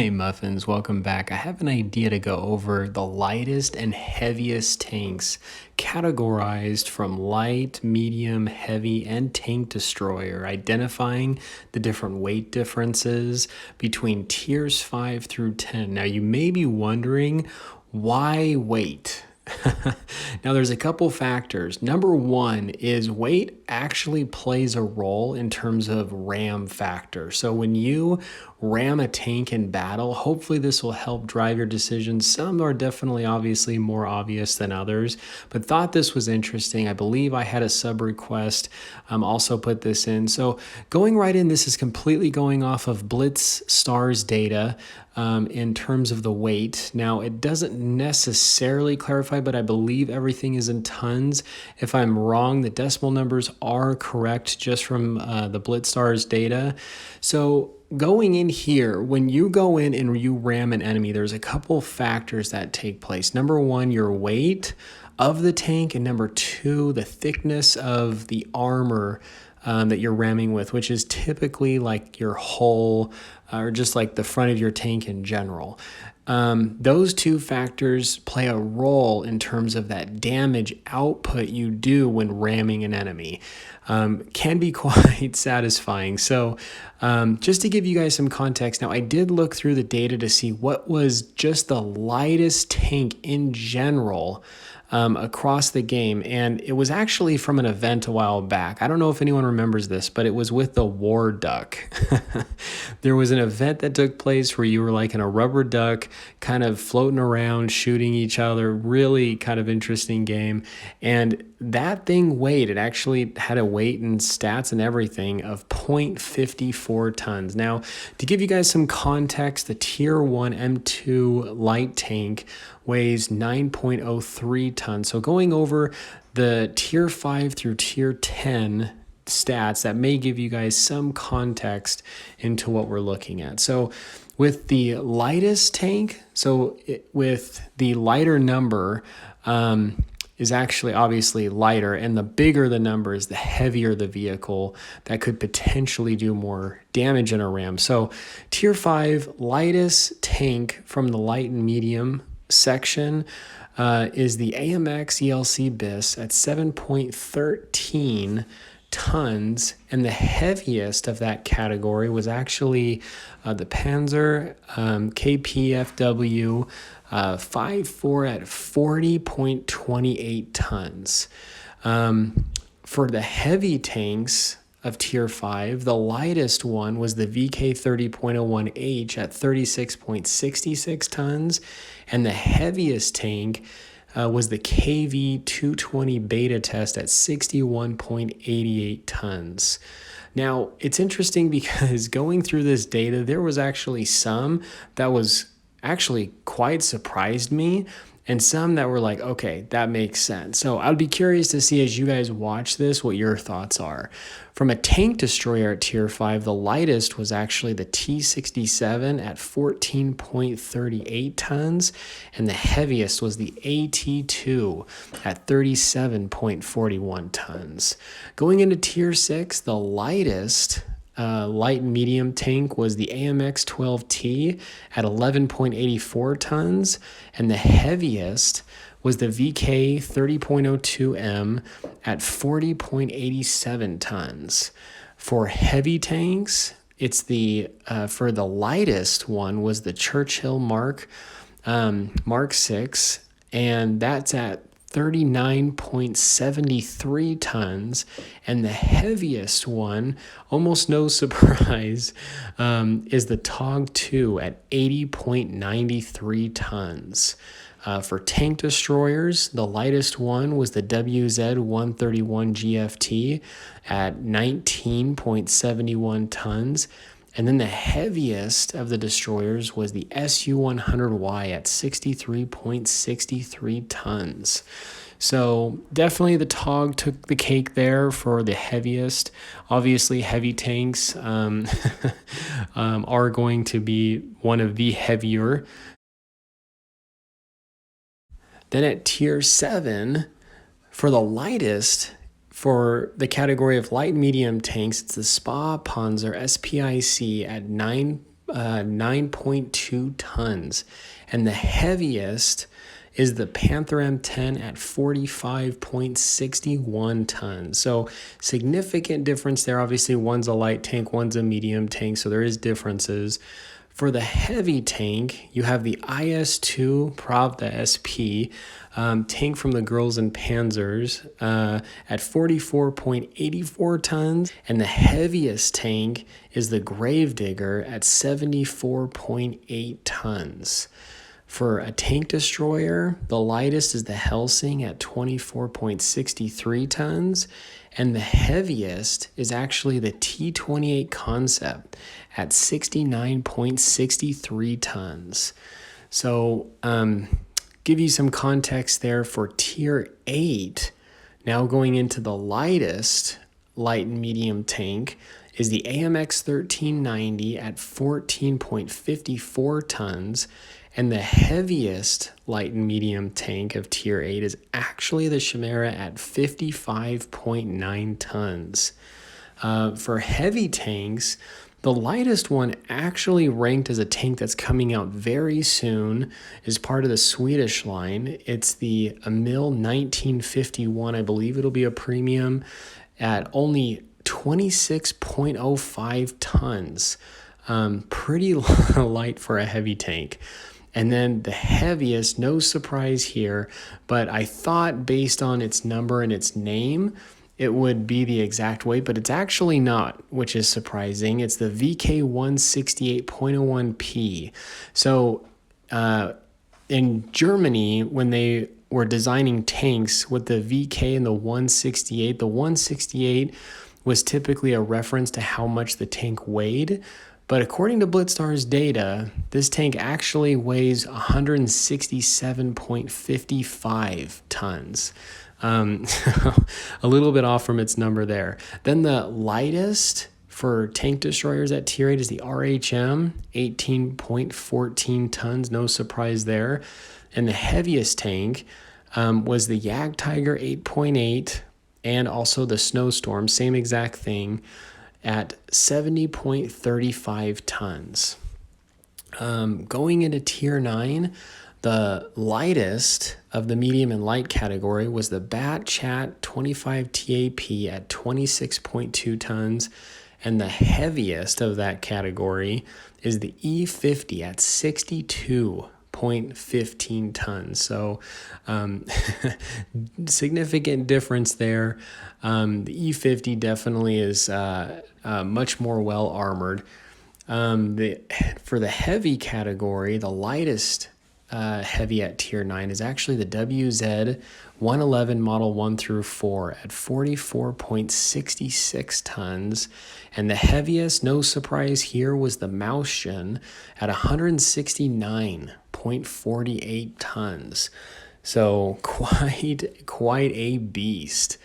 Hey Muffins, welcome back. I have an idea to go over the lightest and heaviest tanks categorized from light, medium, heavy, and tank destroyer, identifying the different weight differences between tiers 5 through 10. Now you may be wondering, why weight? Now there's a couple factors. Number one is weight actually plays a role in terms of ram factor. So when you ram a tank in battle, hopefully this will help drive your decisions. Some are definitely obviously more obvious than others, but thought this was interesting. I believe I had a sub request also put this in. So going right in, this is completely going off of Blitz stars data in terms of the weight. Now it doesn't necessarily clarify, but I believe everything is in tons. If I'm wrong, the decimal numbers are correct just from the Blitz stars data. So going in here, when you go in and you ram an enemy, there's a couple factors that take place. Number one, your weight of the tank, and number two, the thickness of the armor that you're ramming with, which is typically like your hull or just like the front of your tank in general. Those two factors play a role in terms of that damage output you do when ramming an enemy. Can be quite satisfying. So just to give you guys some context, now I did look through the data to see what was just the lightest tank in general across the game, and it was actually from an event a while back. I don't know if anyone remembers this, but it was with the War Duck. There was an event that took place where you were like in a rubber duck kind of floating around, shooting each other. Really kind of interesting game. And that thing weighed, it actually had a weight and stats and everything of 0.54 tons. Now, to give you guys some context, the tier 1 M2 light tank weighs 9.03 tons. So going over the tier 5 through tier 10 stats, that may give you guys some context into what we're looking at. So with the lightest tank, with the lighter number, is actually obviously lighter, and the bigger the number is the heavier the vehicle that could potentially do more damage in a ram. So tier 5 lightest tank from the light and medium section is the AMX ELC BIS at 7.13 tons, and the heaviest of that category was actually the Panther KPFW 5.4 at 40.28 tons. For the heavy tanks of tier 5, the lightest one was the VK 30.01H at 36.66 tons, and the heaviest tank was the KV 220 beta test at 61.88 tons. Now, it's interesting because going through this data, there was actually some that was actually quite surprised me, and some that were like, okay, that makes sense. So I'd be curious to see, as you guys watch this, what your thoughts are. From a tank destroyer at tier 5, the lightest was actually the T67 at 14.38 tons, and the heaviest was the AT2 at 37.41 tons. Going into tier 6, the lightest light and medium tank was the AMX 12T at 11.84 tons, and the heaviest was the VK 30.02M at 40.87 tons. For heavy tanks, it's the for the lightest one was the Churchill Mk Mark 6, and that's at 39.73 tons, and the heaviest one, almost no surprise, is the TOG 2 at 80.93 tons. For tank destroyers, the lightest one was the WZ 131 GFT at 19.71 tons. And then the heaviest of the destroyers was the SU-100Y at 63.63 tons. So definitely the TOG took the cake there for the heaviest. Obviously, heavy tanks are going to be one of the heavier. Then at tier 7, for the lightest, For the category of light medium tanks, it's the SPA Panzer SPIC at 9 9.2 tons. And the heaviest is the Panther M10 at 45.61 tons. So significant difference there. Obviously, one's a light tank, one's a medium tank, so there is differences. For the heavy tank, you have the IS-2 Pravda SP tank from the Girls and Panzers at 44.84 tons, and the heaviest tank is the Gravedigger at 74.8 tons. For a tank destroyer, the lightest is the Helsing at 24.63 tons, and the heaviest is actually the T-28 Concept at 69.63 tons. So, give you some context there for Tier 8. Now going into the lightest light and medium tank is the AMX 1390 at 14.54 tons, and the heaviest light and medium tank of Tier 8 is actually the Chimera at 55.9 tons. For heavy tanks, the lightest one actually ranked as a tank that's coming out very soon is part of the Swedish line. It's the Emil 1951. I believe it'll be a premium at only 26.05 tons. Pretty light for a heavy tank. And then the heaviest, no surprise here, but I thought based on its number and its name, it would be the exact weight, but it's actually not, which is surprising. It's the VK168.01P. So in Germany, when they were designing tanks with the VK and the 168 was typically a reference to how much the tank weighed. But according to Blitzstar's data, this tank actually weighs 167.55 tons. A little bit off from its number there. Then the lightest for tank destroyers at Tier 8 is the RHM, 18.14 tons, no surprise there. And the heaviest tank was the Jagdtiger 8.8 and also the Snowstorm, same exact thing, at 70.35 tons. Going into Tier 9, the lightest of the medium and light category was the Bat Chat 25 TAP at 26.2 tons, and the heaviest of that category is the E50 at 62.15 tons. So significant difference there. The E50 definitely is much more well armored. For the heavy category, the lightest heavy at Tier 9 is actually the WZ 111 Model 1 through 4 at 44.66 tons. And the heaviest, no surprise here, was the Mauschen at 169.48 tons. So quite a beast.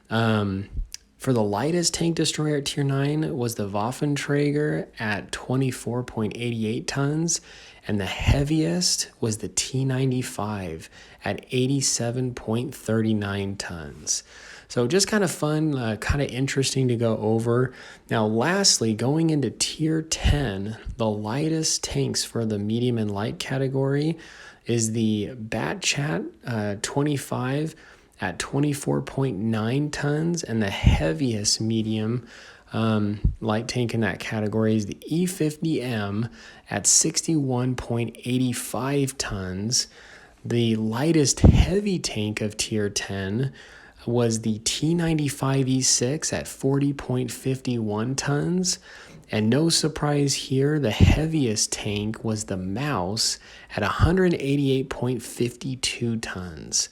For the lightest tank destroyer at Tier 9 was the Waffenträger at 24.88 tons, and the heaviest was the T95 at 87.39 tons. So just kind of fun, kind of interesting to go over. Now lastly, going into Tier 10, the lightest tanks for the medium and light category is the Bat Chat 25 at 24.9 tons, and the heaviest medium light tank in that category is the E50M at 61.85 tons. The lightest heavy tank of Tier 10 was the T95E6 at 40.51 tons. And no surprise here, the heaviest tank was the Maus at 188.52 tons.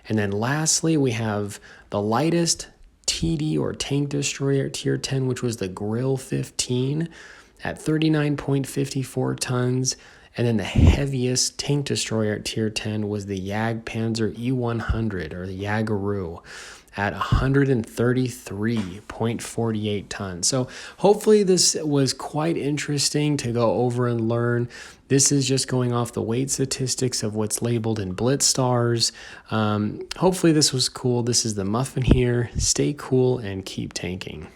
And then lastly, we have the lightest TD or tank destroyer at Tier 10, which was the Grill 15 at 39.54 tons. And then the heaviest tank destroyer at Tier 10 was the Jagdpanzer E100 or the Jagaru at 133.48 tons. So hopefully this was quite interesting to go over and learn. This is just going off the weight statistics of what's labeled in Blitzstars. Hopefully this was cool. This is the Muffin here. Stay cool and keep tanking.